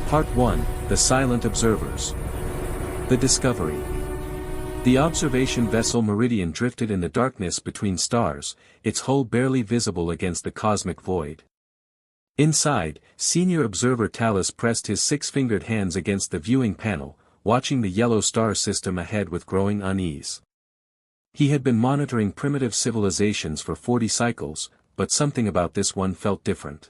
Part 1, The Silent Observers. The Discovery. The observation vessel Meridian drifted in the darkness between stars, its hull barely visible against the cosmic void. Inside, senior observer Talus pressed his six-fingered hands against the viewing panel, watching the yellow star system ahead with growing unease. He had been monitoring primitive civilizations for 40 cycles, but something about this one felt different.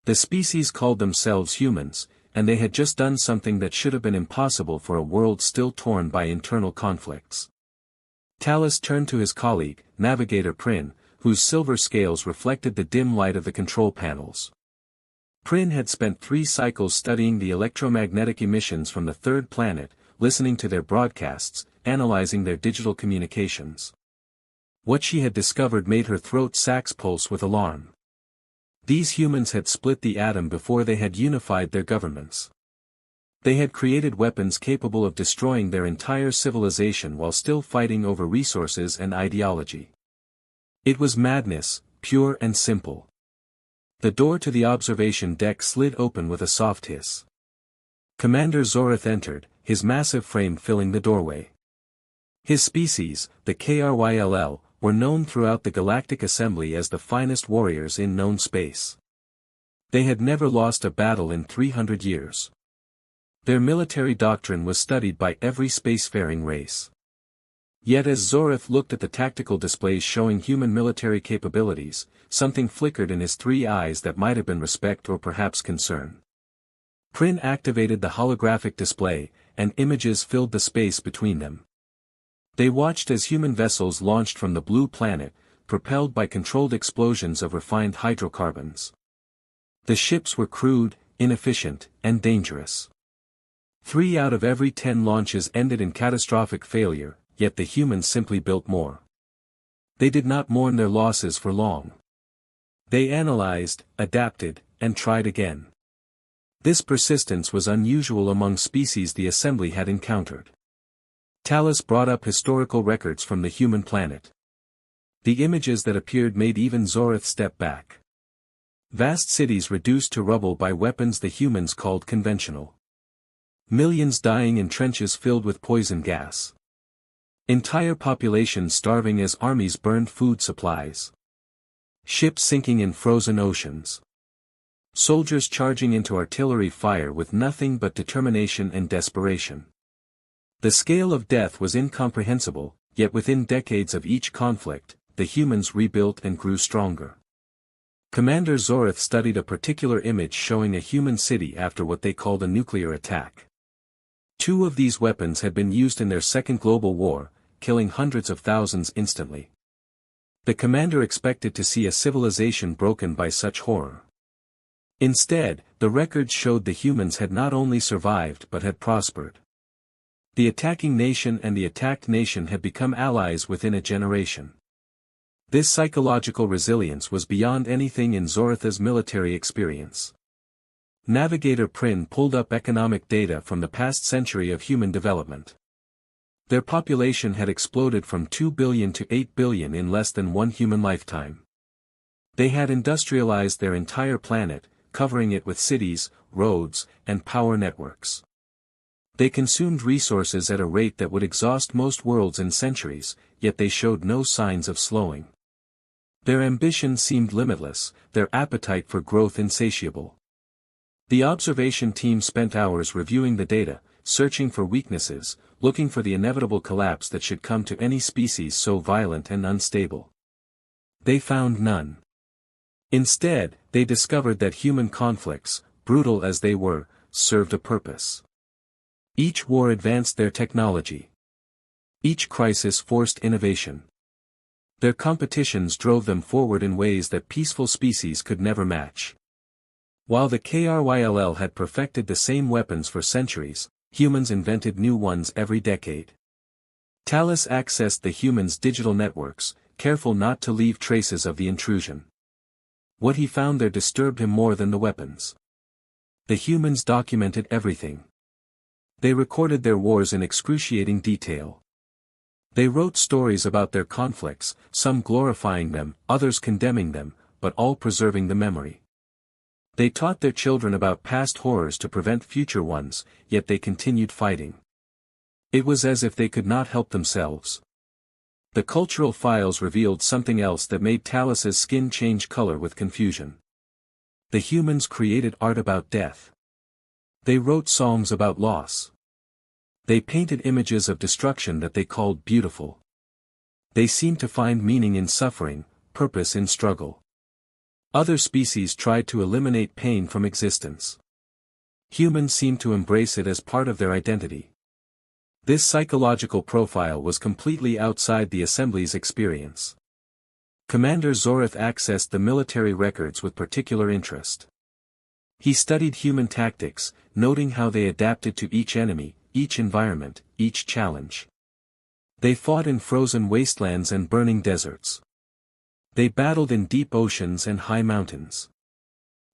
The species called themselves humans, and they had just done something that should have been impossible for a world still torn by internal conflicts. Talus turned to his colleague, Navigator Prin, whose silver scales reflected the dim light of the control panels. Prin had spent 3 cycles studying the electromagnetic emissions from the third planet, listening to their broadcasts, analyzing their digital communications. What she had discovered made her throat sacs pulse with alarm. These humans had split the atom before they had unified their governments. They had created weapons capable of destroying their entire civilization while still fighting over resources and ideology. It was madness, pure and simple. The door to the observation deck slid open with a soft hiss. Commander Zorith entered, his massive frame filling the doorway. His species, the KRYLL, were known throughout the Galactic Assembly as the finest warriors in known space. They had never lost a battle in 300 years. Their military doctrine was studied by every spacefaring race. Yet as Zorith looked at the tactical displays showing human military capabilities, something flickered in his 3 eyes that might have been respect or perhaps concern. Prin activated the holographic display, and images filled the space between them. They watched as human vessels launched from the blue planet, propelled by controlled explosions of refined hydrocarbons. The ships were crude, inefficient, and dangerous. 3 out of every 10 launches ended in catastrophic failure, yet the humans simply built more. They did not mourn their losses for long. They analyzed, adapted, and tried again. This persistence was unusual among species the Assembly had encountered. Talus brought up historical records from the human planet. The images that appeared made even Zorith step back. Vast cities reduced to rubble by weapons the humans called conventional. Millions dying in trenches filled with poison gas. Entire populations starving as armies burned food supplies. Ships sinking in frozen oceans. Soldiers charging into artillery fire with nothing but determination and desperation. The scale of death was incomprehensible, yet within decades of each conflict, the humans rebuilt and grew stronger. Commander Zorith studied a particular image showing a human city after what they called a nuclear attack. 2 of these weapons had been used in their second global war, killing hundreds of thousands instantly. The commander expected to see a civilization broken by such horror. Instead, the records showed the humans had not only survived but had prospered. The attacking nation and the attacked nation had become allies within a generation. This psychological resilience was beyond anything in Zorith's military experience. Navigator Prin pulled up economic data from the past century of human development. Their population had exploded from 2 billion to 8 billion in less than 1 human lifetime. They had industrialized their entire planet, covering it with cities, roads, and power networks. They consumed resources at a rate that would exhaust most worlds in centuries, yet they showed no signs of slowing. Their ambition seemed limitless, their appetite for growth insatiable. The observation team spent hours reviewing the data, searching for weaknesses, looking for the inevitable collapse that should come to any species so violent and unstable. They found none. Instead, they discovered that human conflicts, brutal as they were, served a purpose. Each war advanced their technology. Each crisis forced innovation. Their competitions drove them forward in ways that peaceful species could never match. While the KRYLL had perfected the same weapons for centuries, humans invented new ones every decade. Talus accessed the humans' digital networks, careful not to leave traces of the intrusion. What he found there disturbed him more than the weapons. The humans documented everything. They recorded their wars in excruciating detail. They wrote stories about their conflicts, some glorifying them, others condemning them, but all preserving the memory. They taught their children about past horrors to prevent future ones, yet they continued fighting. It was as if they could not help themselves. The cultural files revealed something else that made Talus's skin change color with confusion. The humans created art about death. They wrote songs about loss. They painted images of destruction that they called beautiful. They seemed to find meaning in suffering, purpose in struggle. Other species tried to eliminate pain from existence. Humans seemed to embrace it as part of their identity. This psychological profile was completely outside the Assembly's experience. Commander Zorith accessed the military records with particular interest. He studied human tactics, noting how they adapted to each enemy, each environment, each challenge. They fought in frozen wastelands and burning deserts. They battled in deep oceans and high mountains.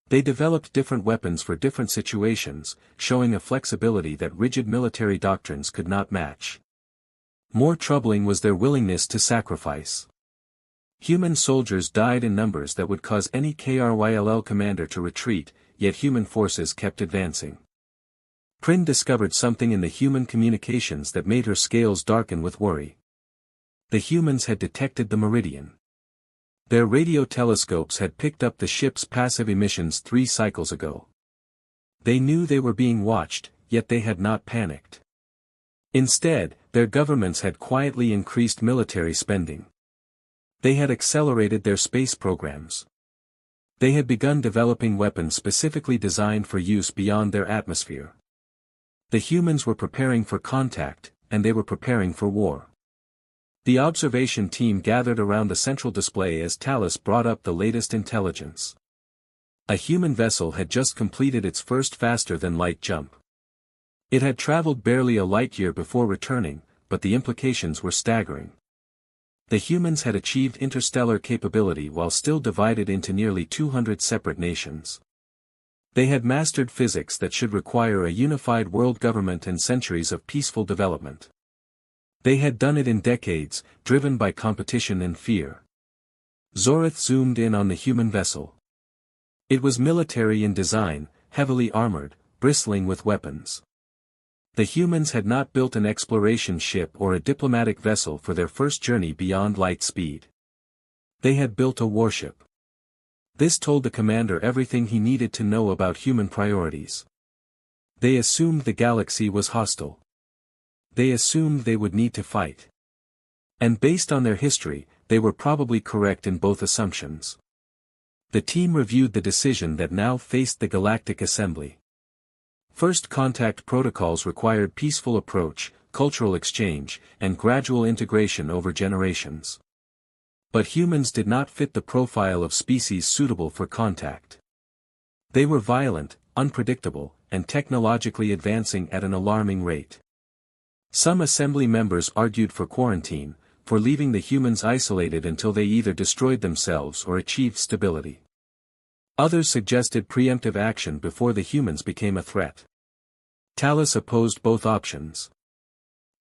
They developed different weapons for different situations, showing a flexibility that rigid military doctrines could not match. More troubling was their willingness to sacrifice. Human soldiers died in numbers that would cause any KRYLL commander to retreat, yet human forces kept advancing. Prin discovered something in the human communications that made her scales darken with worry. The humans had detected the meridian. Their radio telescopes had picked up the ship's passive emissions 3 cycles ago. They knew they were being watched, yet they had not panicked. Instead, their governments had quietly increased military spending. They had accelerated their space programs. They had begun developing weapons specifically designed for use beyond their atmosphere. The humans were preparing for contact, and they were preparing for war. The observation team gathered around the central display as Talus brought up the latest intelligence. A human vessel had just completed its first faster-than-light jump. It had traveled barely a light-year before returning, but the implications were staggering. The humans had achieved interstellar capability while still divided into nearly 200 separate nations. They had mastered physics that should require a unified world government and centuries of peaceful development. They had done it in decades, driven by competition and fear. Zorith zoomed in on the human vessel. It was military in design, heavily armored, bristling with weapons. The humans had not built an exploration ship or a diplomatic vessel for their first journey beyond light speed. They had built a warship. This told the commander everything he needed to know about human priorities. They assumed the galaxy was hostile. They assumed they would need to fight. And based on their history, they were probably correct in both assumptions. The team reviewed the decision that now faced the Galactic Assembly. First contact protocols required peaceful approach, cultural exchange, and gradual integration over generations. But humans did not fit the profile of species suitable for contact. They were violent, unpredictable, and technologically advancing at an alarming rate. Some assembly members argued for quarantine, for leaving the humans isolated until they either destroyed themselves or achieved stability. Others suggested preemptive action before the humans became a threat. Talus opposed both options.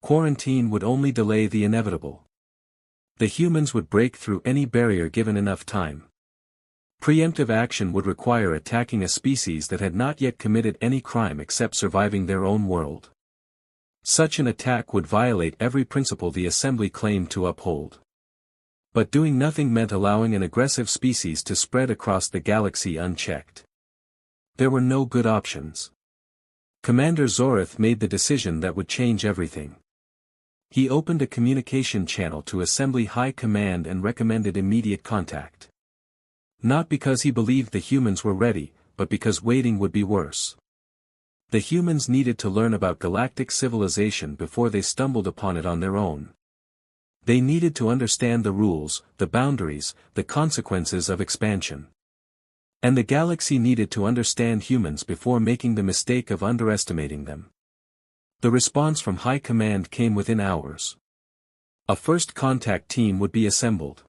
Quarantine would only delay the inevitable. The humans would break through any barrier given enough time. Preemptive action would require attacking a species that had not yet committed any crime except surviving their own world. Such an attack would violate every principle the Assembly claimed to uphold. But doing nothing meant allowing an aggressive species to spread across the galaxy unchecked. There were no good options. Commander Zorith made the decision that would change everything. He opened a communication channel to Assembly High Command and recommended immediate contact. Not because he believed the humans were ready, but because waiting would be worse. The humans needed to learn about galactic civilization before they stumbled upon it on their own. They needed to understand the rules, the boundaries, the consequences of expansion. And the galaxy needed to understand humans before making the mistake of underestimating them. The response from High Command came within hours. A first contact team would be assembled.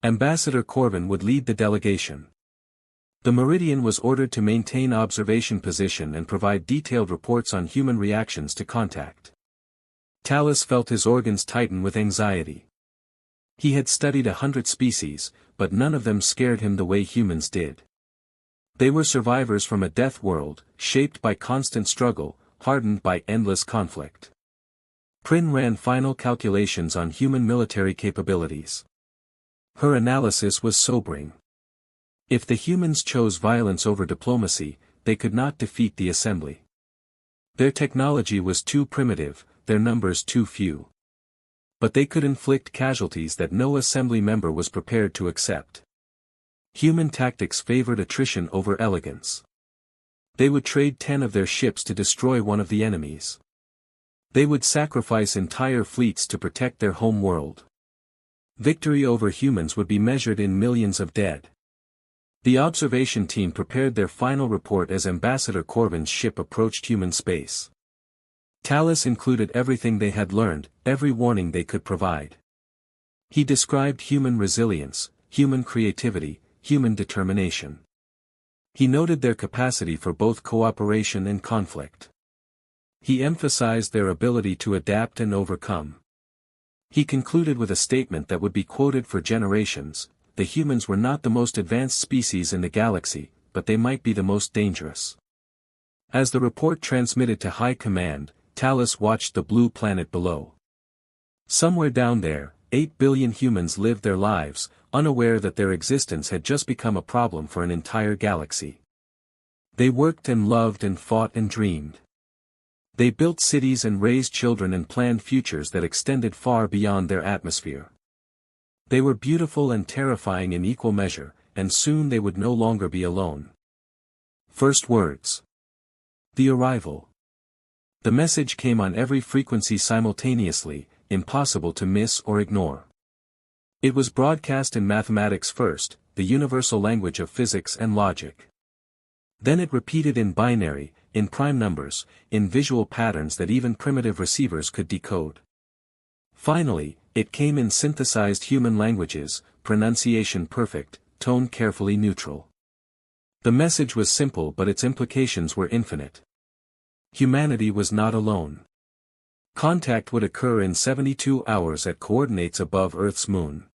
Ambassador Corvin would lead the delegation. The Meridian was ordered to maintain observation position and provide detailed reports on human reactions to contact. Talus felt his organs tighten with anxiety. He had studied 100 species, but none of them scared him the way humans did. They were survivors from a death world, shaped by constant struggle, hardened by endless conflict. Prin ran final calculations on human military capabilities. Her analysis was sobering. If the humans chose violence over diplomacy, they could not defeat the assembly. Their technology was too primitive, their numbers too few. But they could inflict casualties that no assembly member was prepared to accept. Human tactics favored attrition over elegance. They would trade 10 of their ships to destroy one of the enemies. They would sacrifice entire fleets to protect their home world. Victory over humans would be measured in millions of dead. The observation team prepared their final report as Ambassador Corbin's ship approached human space. Talus included everything they had learned, every warning they could provide. He described human resilience, human creativity, human determination. He noted their capacity for both cooperation and conflict. He emphasized their ability to adapt and overcome. He concluded with a statement that would be quoted for generations: the humans were not the most advanced species in the galaxy, but they might be the most dangerous. As the report transmitted to High Command, Talus watched the blue planet below. Somewhere down there, 8 billion humans lived their lives, unaware that their existence had just become a problem for an entire galaxy. They worked and loved and fought and dreamed. They built cities and raised children and planned futures that extended far beyond their atmosphere. They were beautiful and terrifying in equal measure, and soon they would no longer be alone. First words. The arrival. The message came on every frequency simultaneously, impossible to miss or ignore. It was broadcast in mathematics first, the universal language of physics and logic. Then it repeated in binary, in prime numbers, in visual patterns that even primitive receivers could decode. Finally, it came in synthesized human languages, pronunciation perfect, tone carefully neutral. The message was simple, but its implications were infinite. Humanity was not alone. Contact would occur in 72 hours at coordinates above Earth's moon.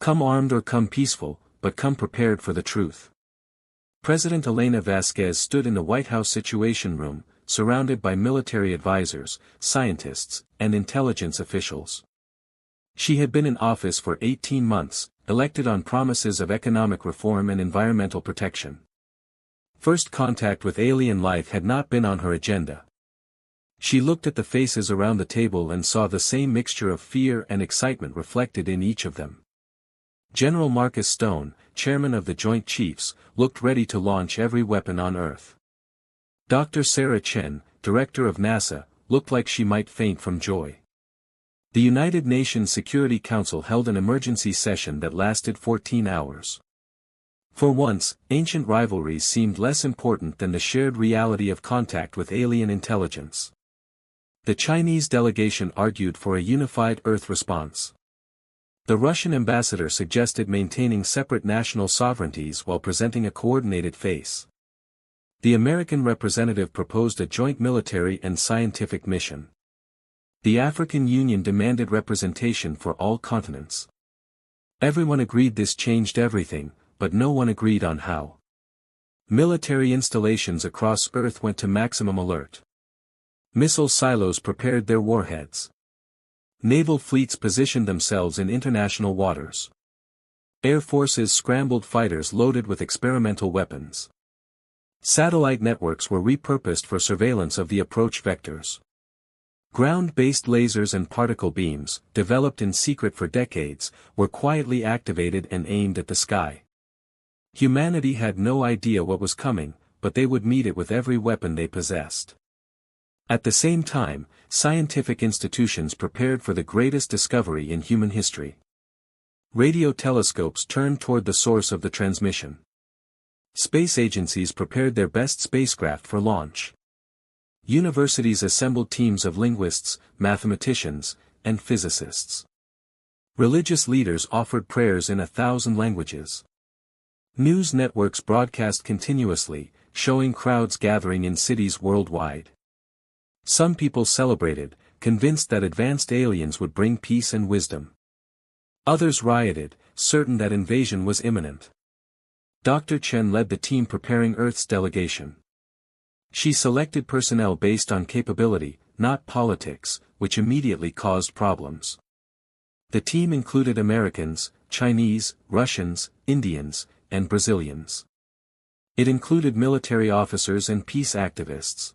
Come armed or come peaceful, but come prepared for the truth. President Elena Vasquez stood in the White House Situation Room, surrounded by military advisors, scientists, and intelligence officials. She had been in office for 18 months, elected on promises of economic reform and environmental protection. First contact with alien life had not been on her agenda. She looked at the faces around the table and saw the same mixture of fear and excitement reflected in each of them. General Marcus Stone, chairman of the Joint Chiefs, looked ready to launch every weapon on Earth. Dr. Sarah Chen, director of NASA, looked like she might faint from joy. The United Nations Security Council held an emergency session that lasted 14 hours. For once, ancient rivalries seemed less important than the shared reality of contact with alien intelligence. The Chinese delegation argued for a unified Earth response. The Russian ambassador suggested maintaining separate national sovereignties while presenting a coordinated face. The American representative proposed a joint military and scientific mission. The African Union demanded representation for all continents. Everyone agreed this changed everything, but no one agreed on how. Military installations across Earth went to maximum alert. Missile silos prepared their warheads. Naval fleets positioned themselves in international waters. Air forces scrambled fighters loaded with experimental weapons. Satellite networks were repurposed for surveillance of the approach vectors. Ground-based lasers and particle beams, developed in secret for decades, were quietly activated and aimed at the sky. Humanity had no idea what was coming, but they would meet it with every weapon they possessed. At the same time, scientific institutions prepared for the greatest discovery in human history. Radio telescopes turned toward the source of the transmission. Space agencies prepared their best spacecraft for launch. Universities assembled teams of linguists, mathematicians, and physicists. Religious leaders offered prayers in 1,000 languages. News networks broadcast continuously, showing crowds gathering in cities worldwide. Some people celebrated, convinced that advanced aliens would bring peace and wisdom. Others rioted, certain that invasion was imminent. Dr. Chen led the team preparing Earth's delegation. She selected personnel based on capability, not politics, which immediately caused problems. The team included Americans, Chinese, Russians, Indians, and Brazilians. It included military officers and peace activists.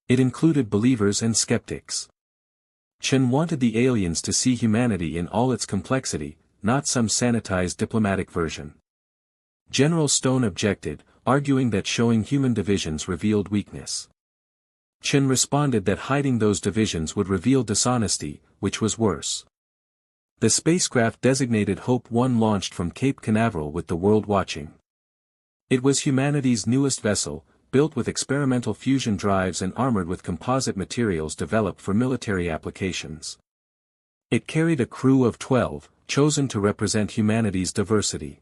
It included believers and skeptics. Chen wanted the aliens to see humanity in all its complexity, not some sanitized diplomatic version. General Stone objected, arguing that showing human divisions revealed weakness. Chen responded that hiding those divisions would reveal dishonesty, which was worse. The spacecraft designated Hope 1 launched from Cape Canaveral with the world watching. It was humanity's newest vessel, built with experimental fusion drives and armored with composite materials developed for military applications. It carried a crew of 12, chosen to represent humanity's diversity.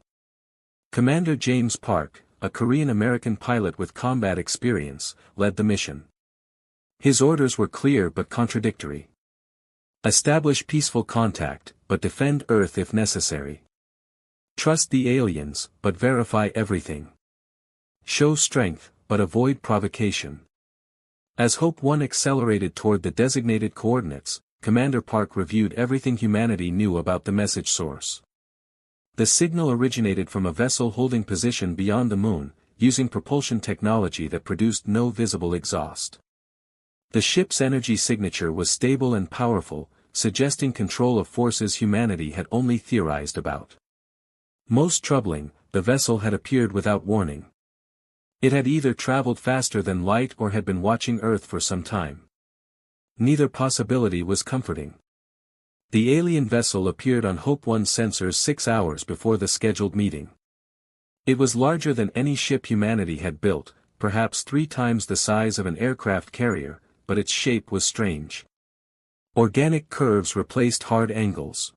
Commander James Park, a Korean-American pilot with combat experience, led the mission. His orders were clear but contradictory. Establish peaceful contact, but defend Earth if necessary. Trust the aliens, but verify everything. Show strength, but avoid provocation. As Hope 1 accelerated toward the designated coordinates, Commander Park reviewed everything humanity knew about the message source. The signal originated from a vessel holding position beyond the moon, using propulsion technology that produced no visible exhaust. The ship's energy signature was stable and powerful, suggesting control of forces humanity had only theorized about. Most troubling, the vessel had appeared without warning. It had either traveled faster than light or had been watching Earth for some time. Neither possibility was comforting. The alien vessel appeared on Hope 1's sensors 6 hours before the scheduled meeting. It was larger than any ship humanity had built, perhaps 3 times the size of an aircraft carrier, but its shape was strange. Organic curves replaced hard angles.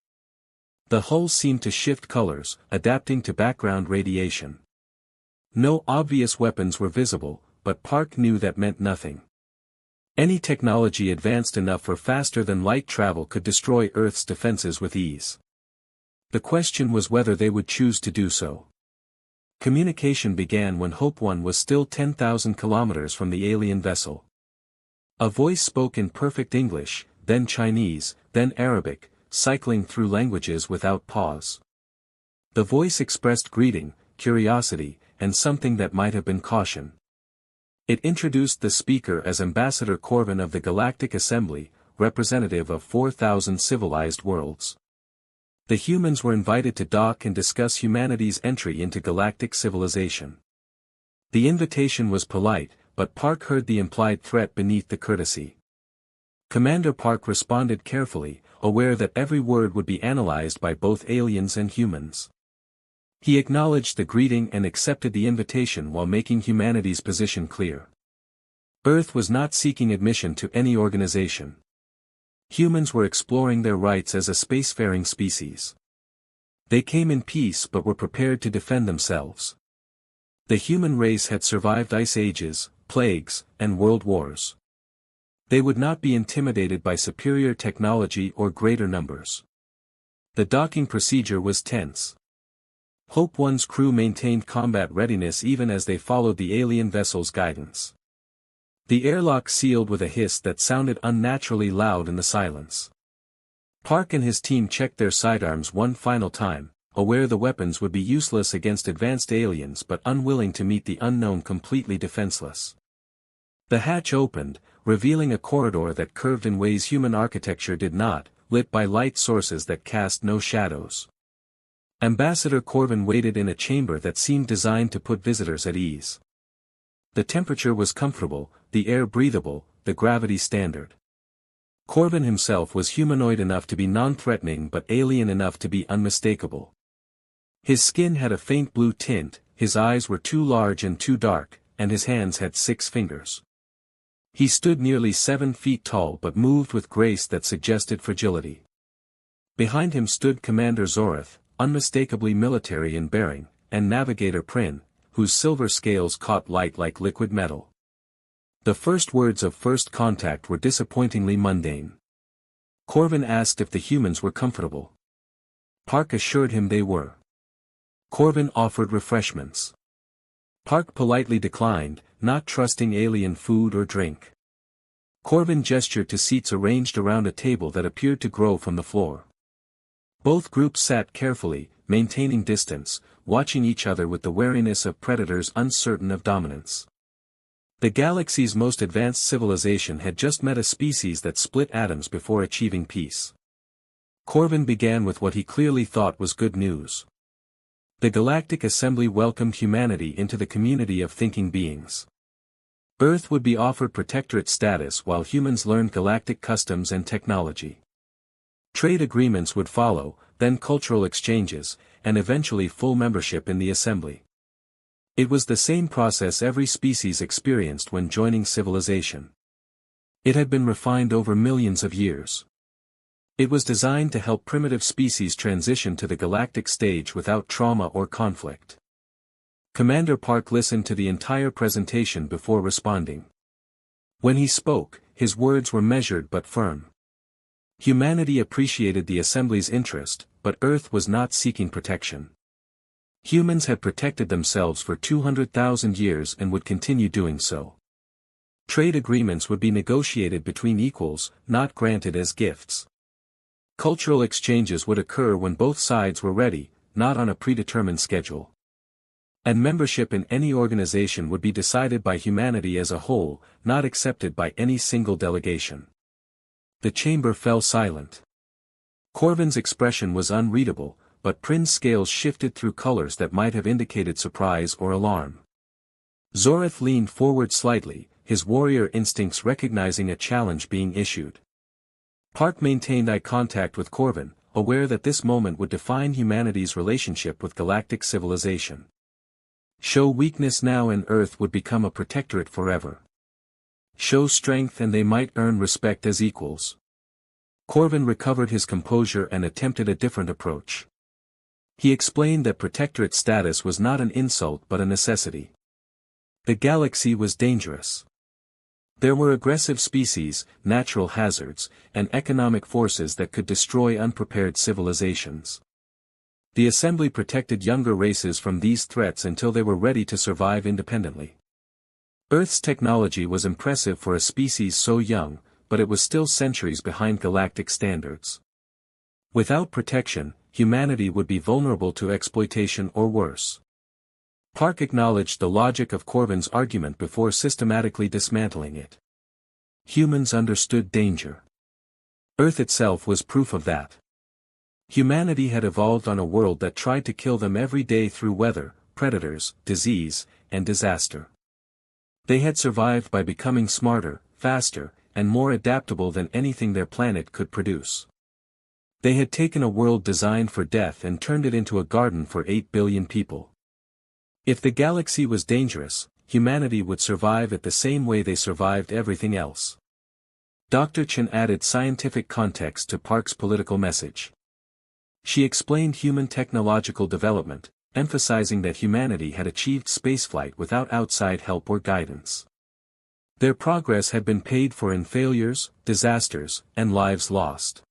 The hull seemed to shift colors, adapting to background radiation. No obvious weapons were visible, but Park knew that meant nothing. Any technology advanced enough for faster-than-light travel could destroy Earth's defenses with ease. The question was whether they would choose to do so. Communication began when Hope 1 was still 10,000 kilometers from the alien vessel. A voice spoke in perfect English, then Chinese, then Arabic, cycling through languages without pause. The voice expressed greeting, curiosity, and something that might have been caution. It introduced the speaker as Ambassador Corvin of the Galactic Assembly, representative of 4,000 civilized worlds. The humans were invited to dock and discuss humanity's entry into galactic civilization. The invitation was polite, but Park heard the implied threat beneath the courtesy. Commander Park responded carefully, aware that every word would be analyzed by both aliens and humans. He acknowledged the greeting and accepted the invitation while making humanity's position clear. Earth was not seeking admission to any organization. Humans were exploring their rights as a spacefaring species. They came in peace but were prepared to defend themselves. The human race had survived ice ages, plagues, and world wars. They would not be intimidated by superior technology or greater numbers. The docking procedure was tense. Hope 1's crew maintained combat readiness even as they followed the alien vessel's guidance. The airlock sealed with a hiss that sounded unnaturally loud in the silence. Park and his team checked their sidearms one final time, aware the weapons would be useless against advanced aliens but unwilling to meet the unknown completely defenseless. The hatch opened, revealing a corridor that curved in ways human architecture did not, lit by light sources that cast no shadows. Ambassador Corvin waited in a chamber that seemed designed to put visitors at ease. The temperature was comfortable, the air breathable, the gravity standard. Corvin himself was humanoid enough to be non-threatening but alien enough to be unmistakable. His skin had a faint blue tint, his eyes were too large and too dark, and his hands had 6 fingers. He stood nearly 7 feet tall but moved with grace that suggested fragility. Behind him stood Commander Zorath, unmistakably military in bearing, and Navigator Prin, whose silver scales caught light like liquid metal. The first words of first contact were disappointingly mundane. Corvin asked if the humans were comfortable. Park assured him they were. Corvin offered refreshments. Park politely declined, not trusting alien food or drink. Corvin gestured to seats arranged around a table that appeared to grow from the floor. Both groups sat carefully, maintaining distance, watching each other with the wariness of predators uncertain of dominance. The galaxy's most advanced civilization had just met a species that split atoms before achieving peace. Corvin began with what he clearly thought was good news. The Galactic Assembly welcomed humanity into the community of thinking beings. Earth would be offered protectorate status while humans learned galactic customs and technology. Trade agreements would follow, then cultural exchanges, and eventually full membership in the Assembly. It was the same process every species experienced when joining civilization. It had been refined over millions of years. It was designed to help primitive species transition to the galactic stage without trauma or conflict. Commander Park listened to the entire presentation before responding. When he spoke, his words were measured but firm. Humanity appreciated the Assembly's interest, but Earth was not seeking protection. Humans had protected themselves for 200,000 years and would continue doing so. Trade agreements would be negotiated between equals, not granted as gifts. Cultural exchanges would occur when both sides were ready, not on a predetermined schedule. And membership in any organization would be decided by humanity as a whole, not accepted by any single delegation. The chamber fell silent. Corvin's expression was unreadable, but Prin's scales shifted through colors that might have indicated surprise or alarm. Zoreth leaned forward slightly, his warrior instincts recognizing a challenge being issued. Park maintained eye contact with Corvin, aware that this moment would define humanity's relationship with galactic civilization. Show weakness now and Earth would become a protectorate forever. Show strength and they might earn respect as equals. Corvin recovered his composure and attempted a different approach. He explained that protectorate status was not an insult but a necessity. The galaxy was dangerous. There were aggressive species, natural hazards, and economic forces that could destroy unprepared civilizations. The Assembly protected younger races from these threats until they were ready to survive independently. Earth's technology was impressive for a species so young, but it was still centuries behind galactic standards. Without protection, humanity would be vulnerable to exploitation or worse. Park acknowledged the logic of Corvin's argument before systematically dismantling it. Humans understood danger. Earth itself was proof of that. Humanity had evolved on a world that tried to kill them every day through weather, predators, disease, and disaster. They had survived by becoming smarter, faster, and more adaptable than anything their planet could produce. They had taken a world designed for death and turned it into a garden for 8 billion people. If the galaxy was dangerous, humanity would survive it the same way they survived everything else. Dr. Chen added scientific context to Park's political message. She explained human technological development, emphasizing that humanity had achieved spaceflight without outside help or guidance. Their progress had been paid for in failures, disasters, and lives lost.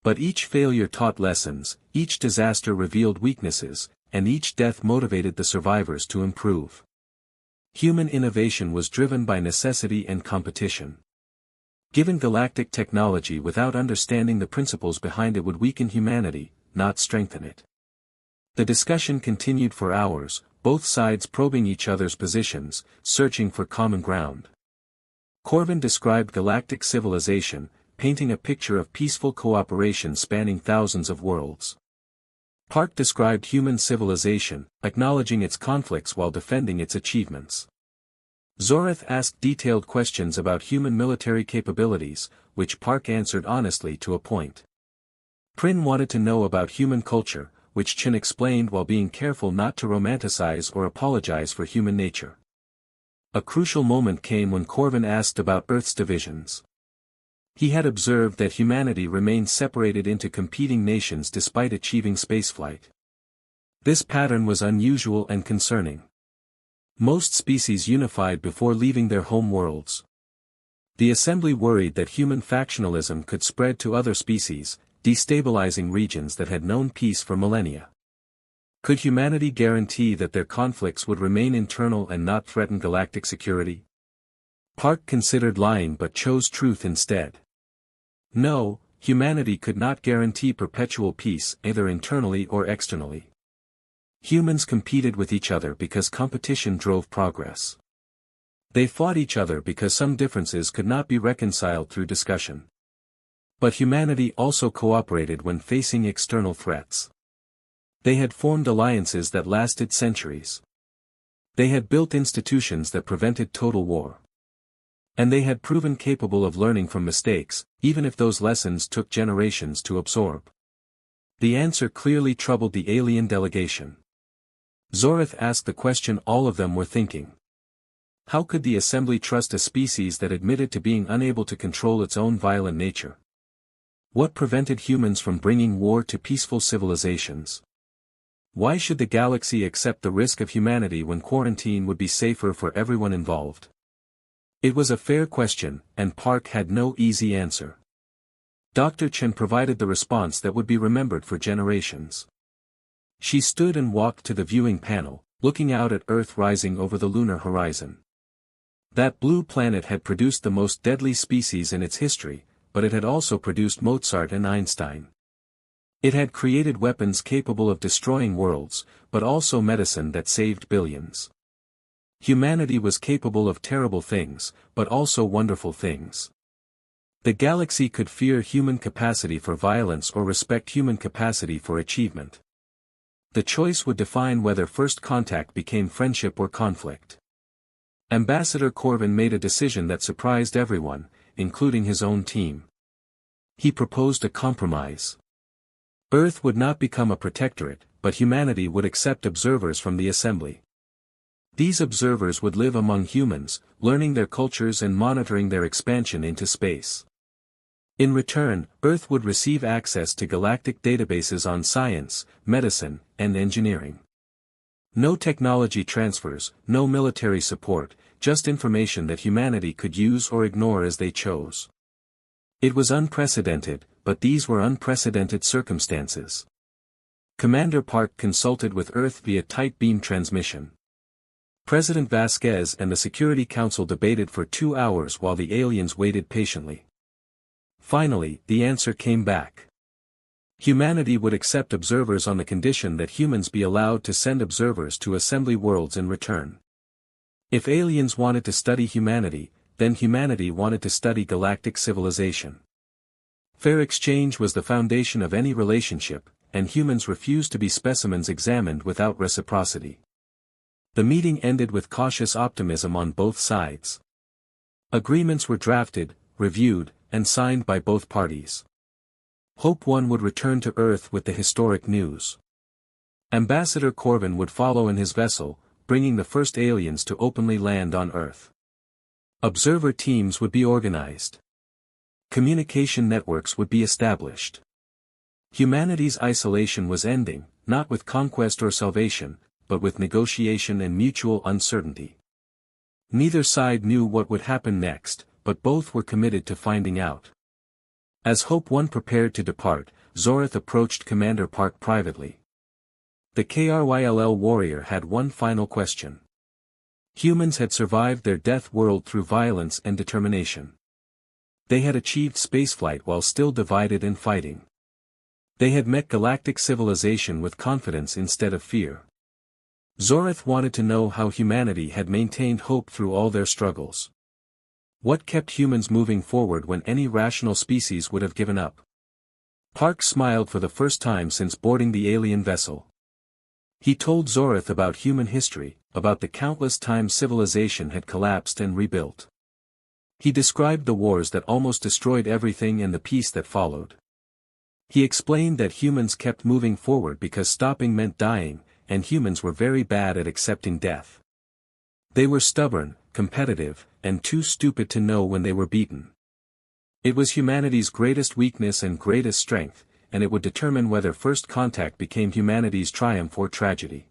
But each failure taught lessons, each disaster revealed weaknesses, and each death motivated the survivors to improve. Human innovation was driven by necessity and competition. Given galactic technology without understanding the principles behind it would weaken humanity, not strengthen it. The discussion continued for hours, both sides probing each other's positions, searching for common ground. Corvin described galactic civilization, painting a picture of peaceful cooperation spanning thousands of worlds. Park described human civilization, acknowledging its conflicts while defending its achievements. Zoreth asked detailed questions about human military capabilities, which Park answered honestly to a point. Prin wanted to know about human culture, which Chen explained while being careful not to romanticize or apologize for human nature. A crucial moment came when Corvin asked about Earth's divisions. He had observed that humanity remained separated into competing nations despite achieving spaceflight. This pattern was unusual and concerning. Most species unified before leaving their home worlds. The Assembly worried that human factionalism could spread to other species, destabilizing regions that had known peace for millennia. Could humanity guarantee that their conflicts would remain internal and not threaten galactic security? Park considered lying but chose truth instead. No, humanity could not guarantee perpetual peace either internally or externally. Humans competed with each other because competition drove progress. They fought each other because some differences could not be reconciled through discussion. But humanity also cooperated when facing external threats. They had formed alliances that lasted centuries. They had built institutions that prevented total war. And they had proven capable of learning from mistakes, even if those lessons took generations to absorb. The answer clearly troubled the alien delegation. Zorath asked the question all of them were thinking. How could the Assembly trust a species that admitted to being unable to control its own violent nature? What prevented humans from bringing war to peaceful civilizations? Why should the galaxy accept the risk of humanity when quarantine would be safer for everyone involved? It was a fair question, and Park had no easy answer. Dr. Chen provided the response that would be remembered for generations. She stood and walked to the viewing panel, looking out at Earth rising over the lunar horizon. That blue planet had produced the most deadly species in its history, but it had also produced Mozart and Einstein. It had created weapons capable of destroying worlds, but also medicine that saved billions. Humanity was capable of terrible things, but also wonderful things. The galaxy could fear human capacity for violence or respect human capacity for achievement. The choice would define whether first contact became friendship or conflict. Ambassador Corvin made a decision that surprised everyone, including his own team. He proposed a compromise. Earth would not become a protectorate, but humanity would accept observers from the Assembly. These observers would live among humans, learning their cultures and monitoring their expansion into space. In return, Earth would receive access to galactic databases on science, medicine, and engineering. No technology transfers, no military support, just information that humanity could use or ignore as they chose. It was unprecedented, but these were unprecedented circumstances. Commander Park consulted with Earth via tight beam transmission. President Vasquez and the Security Council debated for 2 hours while the aliens waited patiently. Finally, the answer came back. Humanity would accept observers on the condition that humans be allowed to send observers to assembly worlds in return. If aliens wanted to study humanity, then humanity wanted to study galactic civilization. Fair exchange was the foundation of any relationship, and humans refused to be specimens examined without reciprocity. The meeting ended with cautious optimism on both sides. Agreements were drafted, reviewed, and signed by both parties. Hope 1 would return to Earth with the historic news. Ambassador Corvin would follow in his vessel, bringing the first aliens to openly land on Earth. Observer teams would be organized. Communication networks would be established. Humanity's isolation was ending, not with conquest or salvation, but with negotiation and mutual uncertainty. Neither side knew what would happen next, but both were committed to finding out. As Hope 1 prepared to depart, Zorath approached Commander Park privately. The KRYLL warrior had one final question. Humans had survived their death world through violence and determination. They had achieved spaceflight while still divided and fighting. They had met galactic civilization with confidence instead of fear. Zorath wanted to know how humanity had maintained hope through all their struggles. What kept humans moving forward when any rational species would have given up? Park smiled for the first time since boarding the alien vessel. He told Zorath about human history, about the countless times civilization had collapsed and rebuilt. He described the wars that almost destroyed everything and the peace that followed. He explained that humans kept moving forward because stopping meant dying, and humans were very bad at accepting death. They were stubborn, competitive, and too stupid to know when they were beaten. It was humanity's greatest weakness and greatest strength, and it would determine whether first contact became humanity's triumph or tragedy.